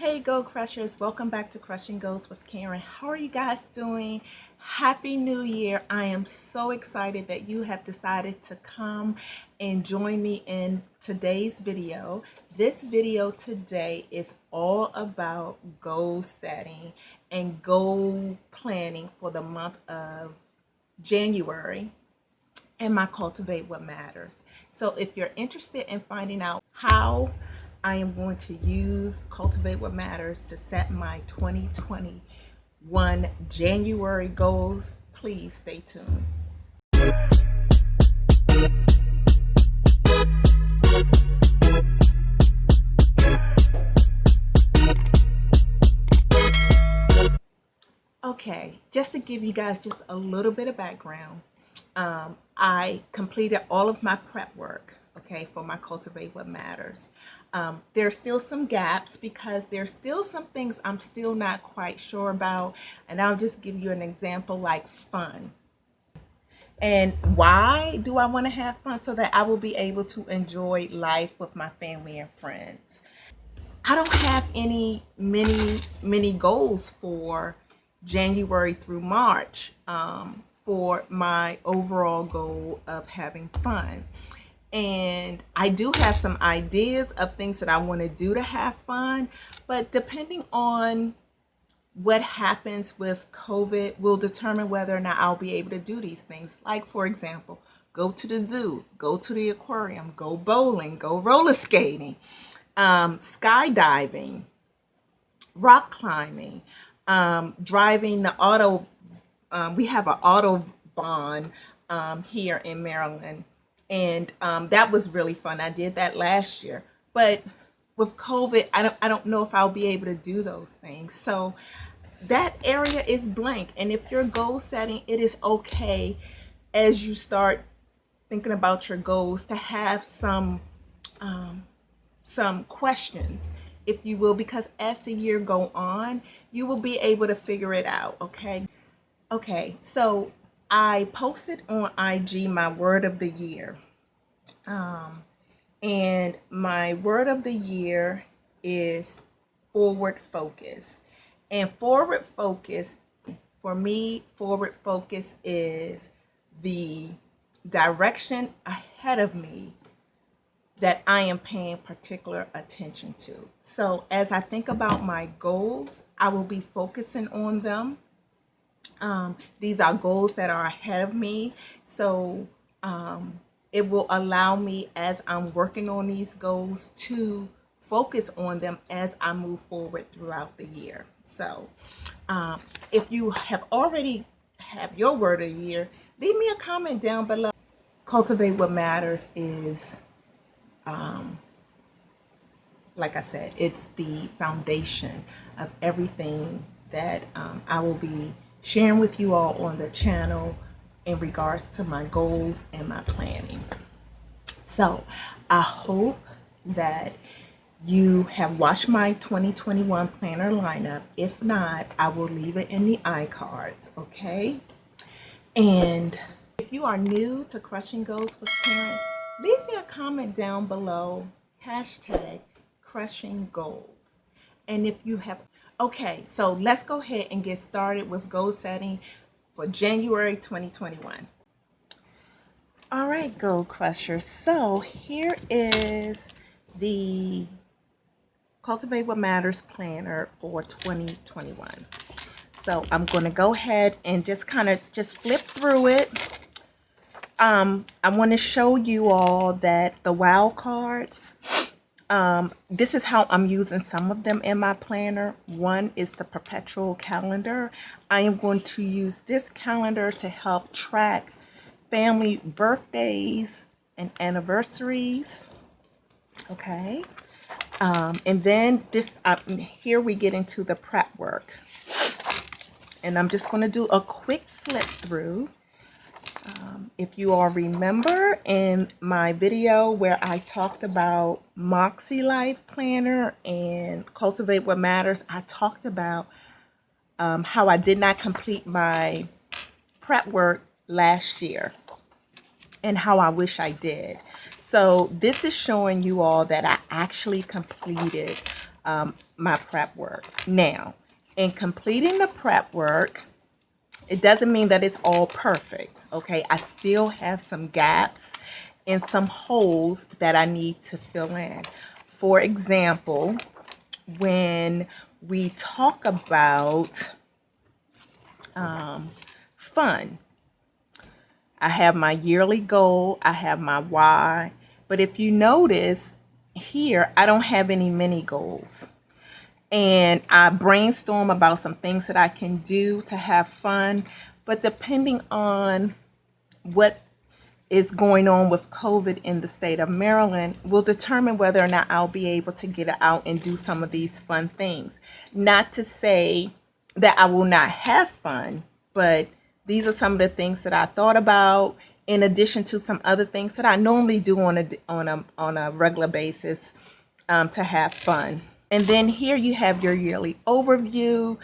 Hey Goal Crushers, welcome back to Crushing Goals with Karen. How are you guys doing? Happy New Year. I am so excited that you have decided to come and join me in today's video. This video today is all about goal setting and goal planning for the month of January and my Cultivate What Matters. So if you're interested in finding out how I am going to use Cultivate What Matters to set my 2021 January goals, please stay tuned. Okay, just to give you guys just a little bit of background, I completed all of my prep work, okay, for my Cultivate What Matters. There's still some gaps because there's still some things I'm still not quite sure about, and I'll just give you an example like fun. And why do I want to have fun? So that I will be able to enjoy life with my family and friends. I don't have many goals for January through March for my overall goal of having fun. And I do have some ideas of things that I want to do to have fun, but depending on what happens with COVID will determine whether or not I'll be able to do these things. Like, for example, go to the zoo, go to the aquarium, go bowling, go roller skating, skydiving, rock climbing, driving the auto. We have an Autobahn here in Maryland, and that was really fun. I did that last year, but with COVID, I don't know if I'll be able to do those things. So that area is blank. And if you're goal setting, it is okay as you start thinking about your goals to have some questions, if you will, because as the year go on, you will be able to figure it out. Okay, so I posted on IG my word of the year. And my word of the year is forward focus. And forward focus, for me, forward focus is the direction ahead of me that I am paying particular attention to. So as I think about my goals, I will be focusing on them. These are goals that are ahead of me. So it will allow me, as I'm working on these goals, to focus on them as I move forward throughout the year. So if you have already have your word of the year, leave me a comment down below. Cultivate What Matters is, like I said, it's the foundation of everything that I will be sharing with you all on the channel in regards to my goals and my planning. So I hope that you have watched my 2021 planner lineup. If not, I will leave it in the iCards, okay? And if you are new to Crushing Goals with Karen, leave me a comment down below, hashtag Crushing Goals. And if you have, okay, so let's go ahead and get started with goal setting for January 2021. All right, Goal Crushers. So here is the Cultivate What Matters planner for 2021. So I'm going to go ahead and just kind of just flip through it. I want to show you all that the wow cards, this is how I'm using some of them in my planner. One is the perpetual calendar. I am going to use this calendar to help track family birthdays and anniversaries. Okay. And then this, here we get into the prep work. And I'm just going to do a quick flip through. If you all remember in my video where I talked about Moxie Life Planner and Cultivate What Matters, I talked about how I did not complete my prep work last year and how I wish I did. So this is showing you all that I actually completed my prep work. Now, in completing the prep work, it doesn't mean that it's all perfect, okay? I still have some gaps and some holes that I need to fill in. For example, when we talk about fun, I have my yearly goal, I have my why, but if you notice here, I don't have any mini goals. And I brainstorm about some things that I can do to have fun, but depending on what is going on with COVID in the state of Maryland will determine whether or not I'll be able to get out and do some of these fun things. Not to say that I will not have fun, but these are some of the things that I thought about in addition to some other things that I normally do on a regular basis to have fun. And then here you have your yearly overview,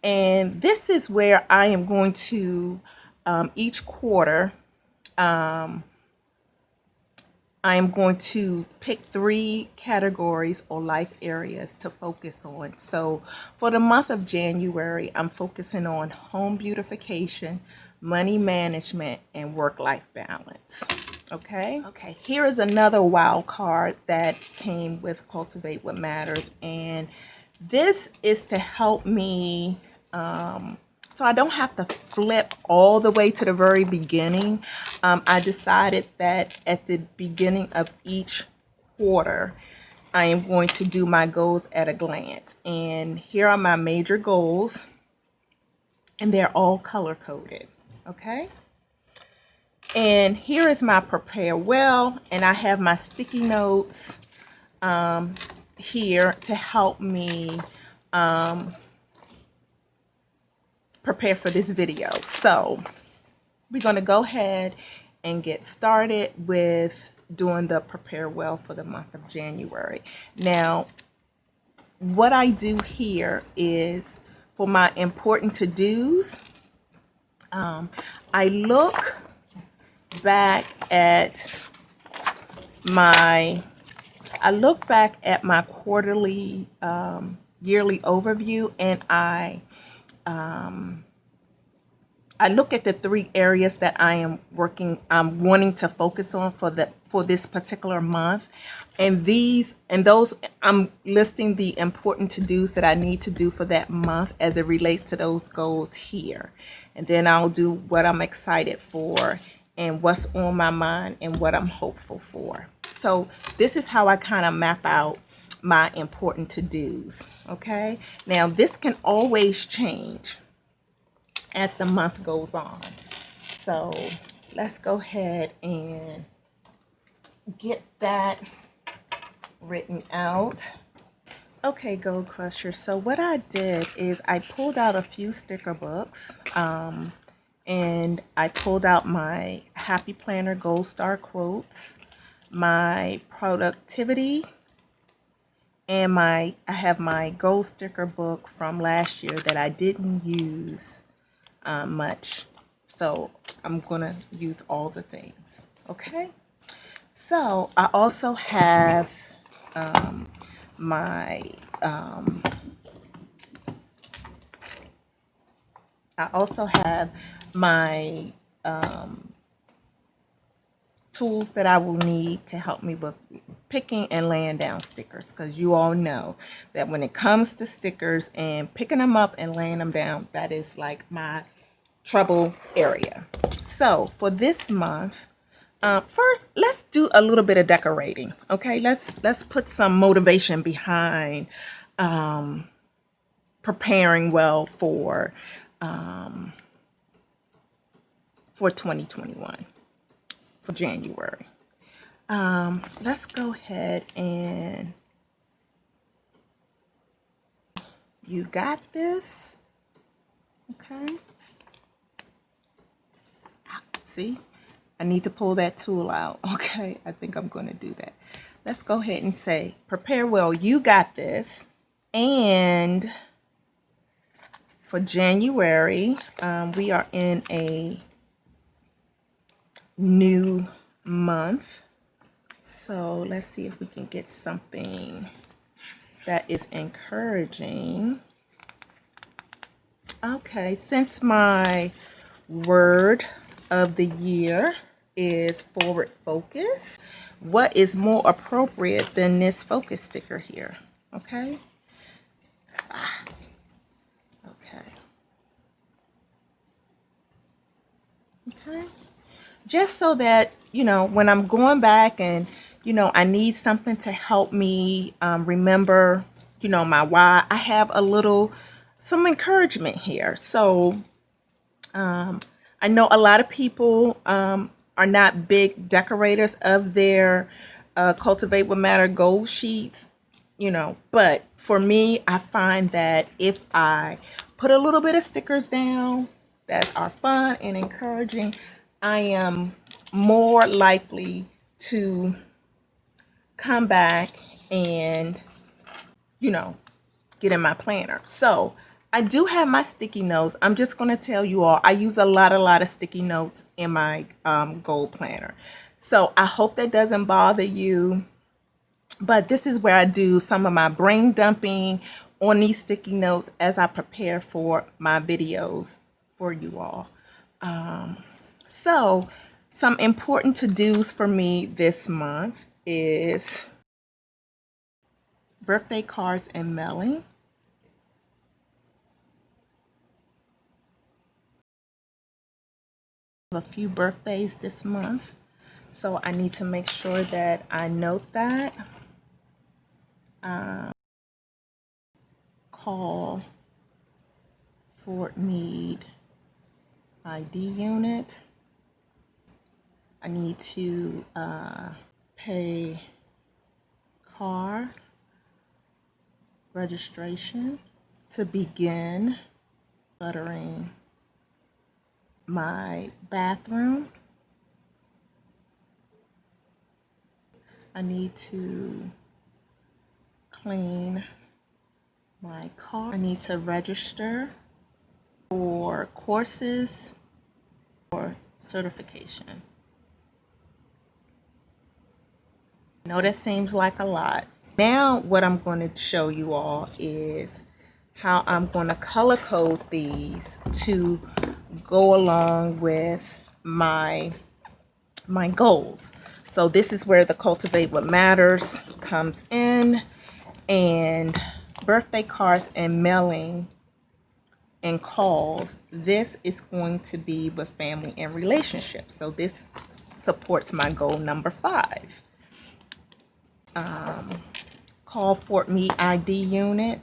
and this is where I am going to each quarter I am going to pick 3 categories or life areas to focus on. So for the month of January, I'm focusing on home beautification, money management, and work-life balance. Okay, here is another wild card that came with Cultivate What Matters, and this is to help me so I don't have to flip all the way to the very beginning. I decided that at the beginning of each quarter, I am going to do my goals at a glance. And here are my major goals, and they're all color-coded, okay? And here is my prepare well, and I have my sticky notes here to help me prepare for this video. So we're going to go ahead and get started with doing the prepare well for the month of January. Now, what I do here is for my important to-dos, I look back at my quarterly yearly overview, and I look at the 3 areas that I'm wanting to focus on for this particular month, and those I'm listing the important to-dos that I need to do for that month as it relates to those goals here, and then I'll do what I'm excited for and what's on my mind and what I'm hopeful for. So this is how I kind of map out my important to-dos. Okay, now this can always change as the month goes on. So let's go ahead and get that written out. Okay, Goal Krushers. So what I did is I pulled out a few sticker books, and I pulled out my Happy Planner Gold Star quotes, my productivity, and I have my goal sticker book from last year that I didn't use much, so I'm gonna use all the things. Okay, so I also have my tools that I will need to help me with picking and laying down stickers, because you all know that when it comes to stickers and picking them up and laying them down, that is like my trouble area. So for this month, first let's do a little bit of decorating. Okay, let's put some motivation behind preparing well for 2021, for January. Let's go ahead and you got this. Okay. See, I need to pull that tool out. Okay, I think I'm going to do that. Let's go ahead and say, prepare well, you got this. And for January, we are in a new month. So let's see if we can get something that is encouraging. Okay, since my word of the year is forward focus, what is more appropriate than this focus sticker here? Okay. Okay. Okay. Just so that, you know, when I'm going back and, you know, I need something to help me remember, you know, my why, I have some encouragement here. So I know a lot of people are not big decorators of their Cultivate What Matter goal sheets, you know, but for me, I find that if I put a little bit of stickers down that are fun and encouraging, I am more likely to come back and, you know, get in my planner. So I do have my sticky notes. I'm just going to tell you all, I use a lot of sticky notes in my goal planner. So I hope that doesn't bother you. But this is where I do some of my brain dumping on these sticky notes as I prepare for my videos for you all. So some important to-dos for me this month is birthday cards and mailing. A few birthdays this month, so I need to make sure that I note that. Call Fort Meade ID unit. I need to pay car registration to begin cluttering my bathroom. I need to clean my car. I need to register for courses or certification. I know that seems like a lot. Now what I'm going to show you all is how I'm going to color code these to go along with my goals. So this is where the Cultivate What Matters comes in, and birthday cards and mailing and calls, this is going to be with family and relationships. So this supports my goal number 5. Call Fort Meade ID unit.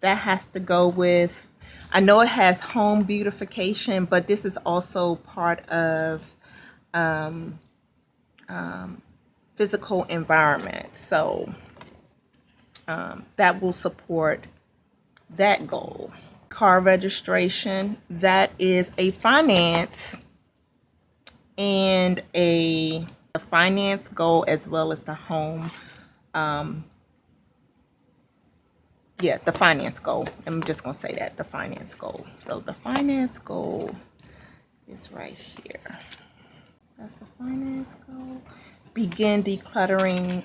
That has to go with, I know it has home beautification, but this is also part of physical environment. So that will support that goal. Car registration, that is a finance and a finance goal as well as the home. The finance goal. I'm just going to say that, the finance goal. So the finance goal is right here. That's the finance goal. Begin decluttering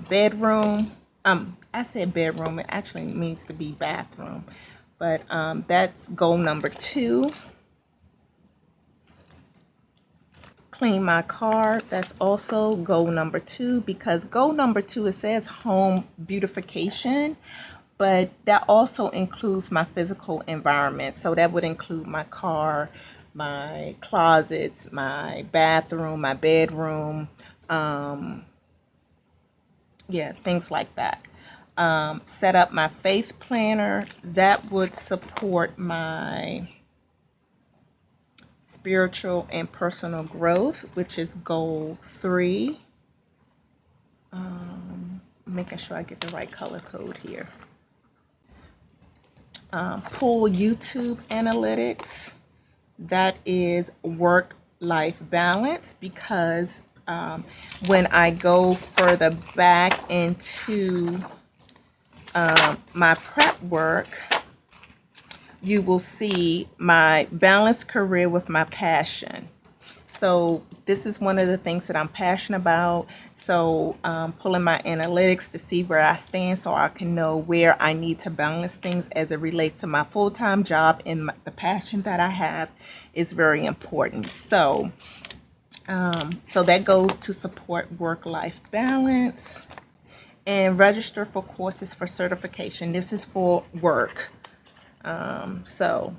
bedroom. I said bedroom. It actually means to be bathroom. But that's goal number 2. Clean my car. That's also goal number 2, because goal number 2, it says home beautification, but that also includes my physical environment. So that would include my car, my closets, my bathroom, my bedroom, things like that. Set up my faith planner. That would support my spiritual and personal growth, which is goal 3. Making sure I get the right color code here. Pull YouTube analytics. That is work-life balance, because when I go further back into my prep work, you will see my balanced career with my passion. So this is one of the things that I'm passionate about. So pulling my analytics to see where I stand so I can know where I need to balance things as it relates to my full-time job, and the passion that I have is very important. So so that goes to support work-life balance and register for courses for certification. This is for work. So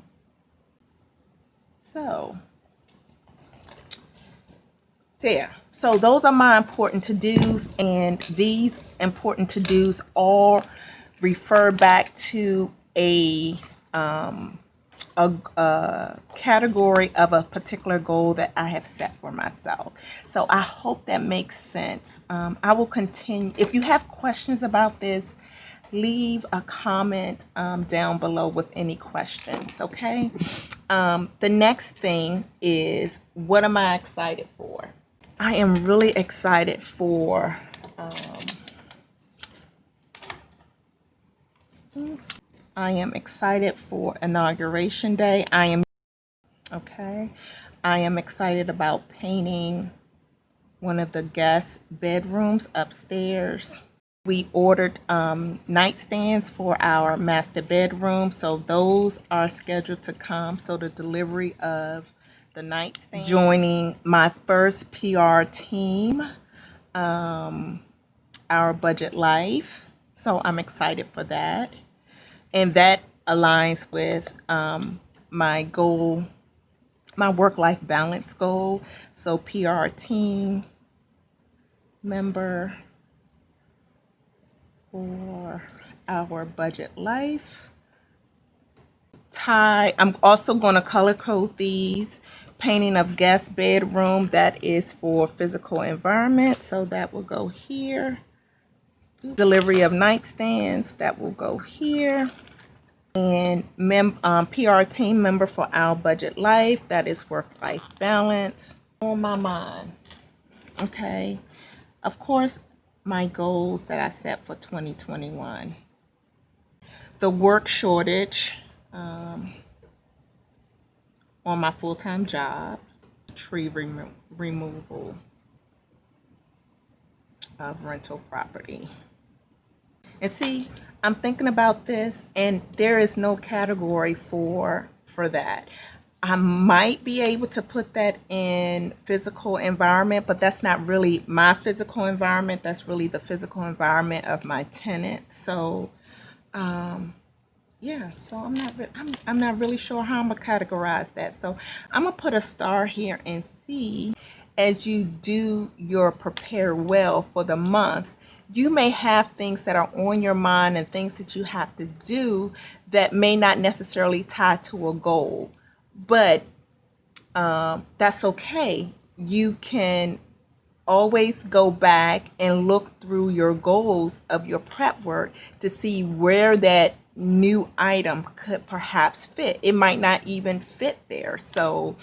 there. So those are my important to-dos, and these important to-dos all refer back to a category of a particular goal that I have set for myself. So I hope that makes sense. I will continue. If you have questions about this, leave a comment down below with any questions, okay? The next thing is, what am I excited for? I am really excited for Inauguration Day. I am excited about painting one of the guest bedrooms upstairs. We ordered nightstands for our master bedroom, so those are scheduled to come. So the delivery of the nightstand. Joining my first PR team, Our Budget Life. So I'm excited for that. And that aligns with my goal, my work-life balance goal. So PR team member for Our Budget Life. I'm also going to color code these. Painting of guest bedroom, that is for physical environment, so that will go here. Delivery of nightstands, that will go here. And PR team member for Our Budget Life, that is work-life balance. On my mind, okay. Of course, my goals that I set for 2021. The work shortage on my full-time job, tree removal of rental property. And see, I'm thinking about this, and there is no category for that. I might be able to put that in physical environment, but that's not really my physical environment. That's really the physical environment of my tenant. So, yeah. So I'm not really sure how I'm gonna categorize that. So I'm gonna put a star here and see, as you do your prepare well for the month, you may have things that are on your mind and things that you have to do that may not necessarily tie to a goal, but that's okay. You can always go back and look through your goals of your prep work to see where that new item could perhaps fit. It might not even fit there. So,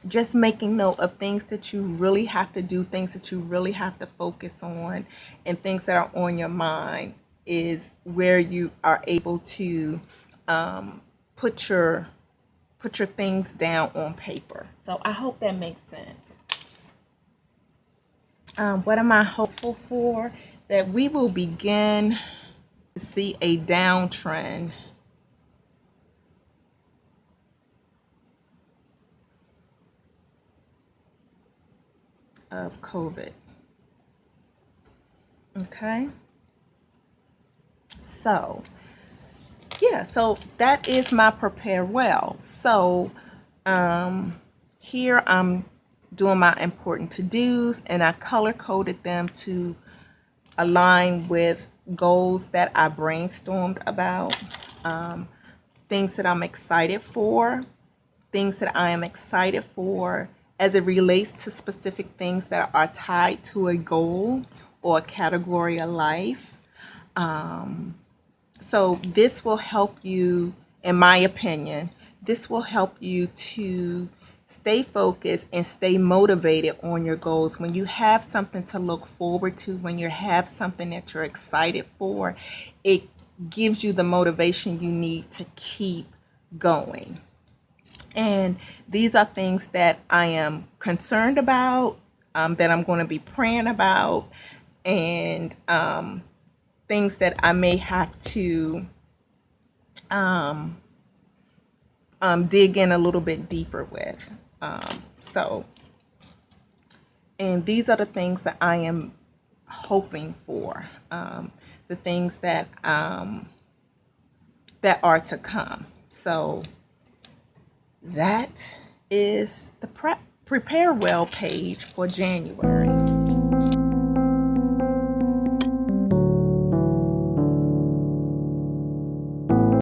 just making note of things that you really have to do, things that you really have to focus on, and things that are on your mind is where you are able to put your things down on paper. So I hope that makes sense. What am I hopeful for? That we will begin to see a downtrend of COVID. Okay. So, yeah, so that is my prepare well. So, here I'm doing my important to-dos, and I color coded them to align with goals that I brainstormed about, things that I'm excited for, things that I am excited for as it relates to specific things that are tied to a goal or a category of life. So this will help you, in my opinion, this will help you to stay focused and stay motivated on your goals. When you have something to look forward to, when you have something that you're excited for, it gives you the motivation you need to keep going. And these are things that I am concerned about, that I'm going to be praying about, and things that I may have to dig in a little bit deeper with. So, and these are the things that I am hoping for, the things that that are to come. So that is the Prepare Well page for January.